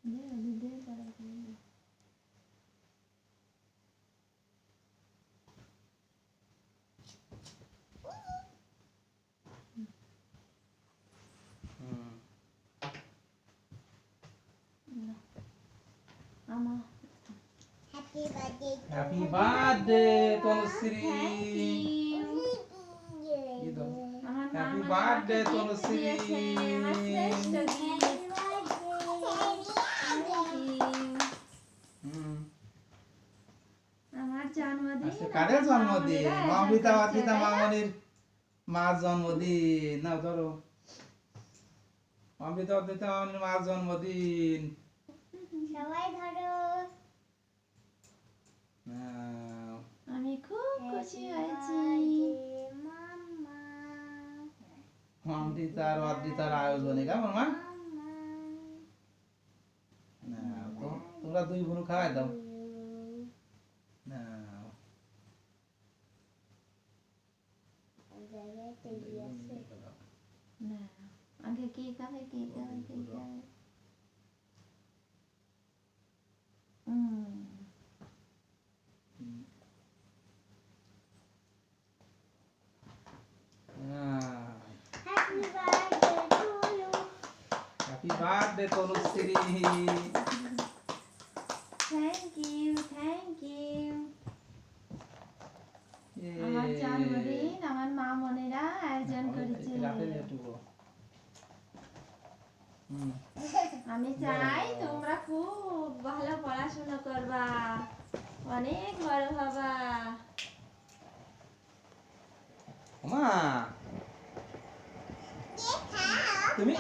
Happy birthday, Tulsi. Happy birthday, Tulsi. কাদের জন্মদিন? অমৃতা অর্পিতা মামনির মার জন্মদিন। না ধরো, অমৃতা অর্পিতা মামনির মার জন্মদিন। সবাই ধরো। আমি খুব খুশি হয়েছি। অমৃতার অর্পিতার আয়োজনে কেমন মা? তোমরা দুই বোন খাওয়াই দাও। আগে কে খাবে কে খাবে কে খাবে? Happy birthday, Tulsi. Thank you, thank you. আমার জন্মদিন আমার মা মনেরা আয়োজন করেছে। আমি চাই তোমরা খুব ভালো পড়াশোনা করবা, অনেক বড় হবা। মা তুমি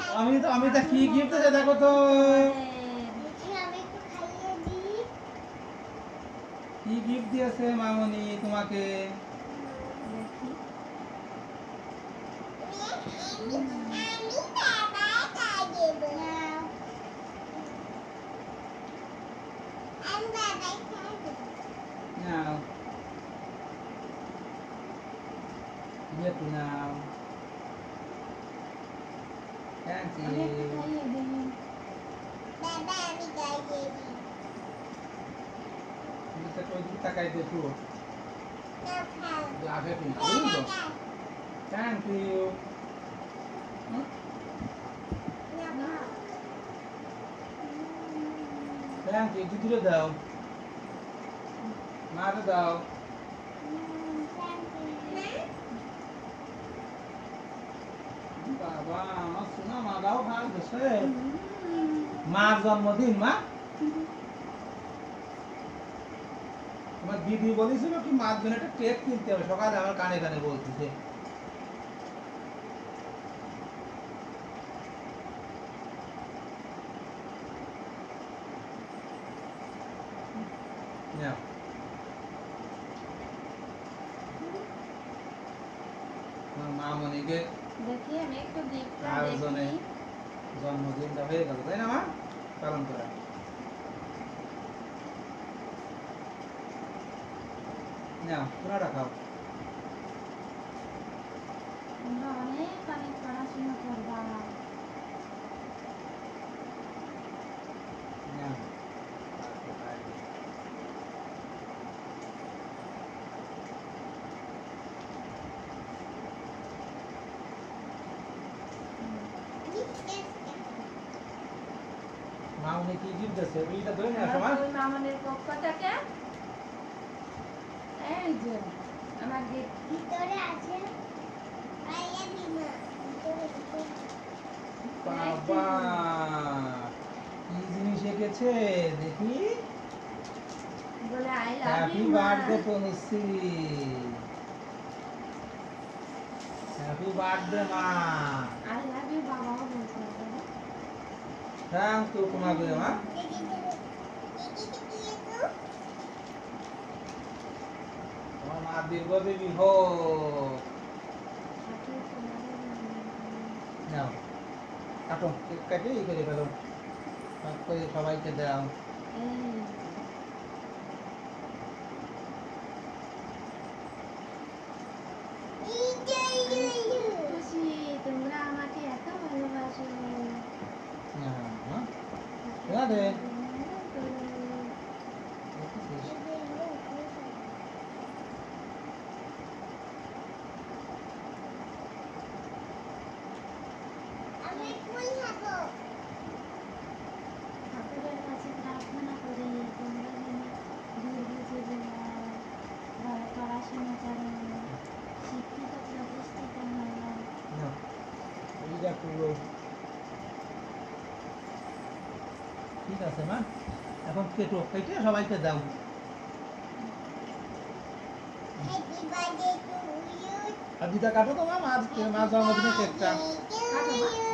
আমি তা কি গিফট আছে দেখো তো। কি গিফট দিয়েছে মামনি তোমাকে? নাও নাও। Thank you. Bisa kau kita kayak itu. Lagu tu. Thank you. Thank you. Duduk dah. Mari dah. বাবা আমার সোনা মারাও ভাগ বসে। মার জন্মদিন মা। আমার দিদি বলেছিল কি মার জন্য একটা কেক কিনতে হবে, সকালে আমার কানে কানে বলতেছে। মামনিকে দেখি আমি একটু গিফটটা আয়োজনে দেখি। জন্মদিনটা হয়ে গেল তাই না মা? পালন করা। নাও পুরাটা খাও। তোমরা অনেক অনেক পড়াশোনা করবা। নাও মামনি কি গিফট দিয়েছে ওইটা ধরে নিয়ে আসো মা। ওই মামনের পক্ষ থেকে এই যে আমার গিফট ভিতরে আছে। বাবা কি জিনিস এঁকেছে দেখি। বলে I love happy you birthday Tanushree. Happy birthday মা। আই লাভ ইউ বাবাও বলছে। থ্যাংক ইউ তোমাকে মা। তোমার মা দীর্ঘজীবী হোক। নাও কাটো, কেক কাটে এই করে ফেলো, সব করে সবাইকে দাও। খুশি তোমরা আমাকে এত ভালোবাসো। রাধে। আমি ফুল খাবো। ঠাকুরের কাছে প্রার্থনা করি তোমরা যেন দুর্গতি ভালো পড়াশোনা করো, শিক্ষিত প্রতিষ্ঠিত হয়। না এইটা পুরো ঠিক আছে মা, এখন কেটো কেটে সবাইকে দাও। Happy birthday to you. আর দিদা কাটো তো মা, মা জন্মদিনের কেকটা। To you.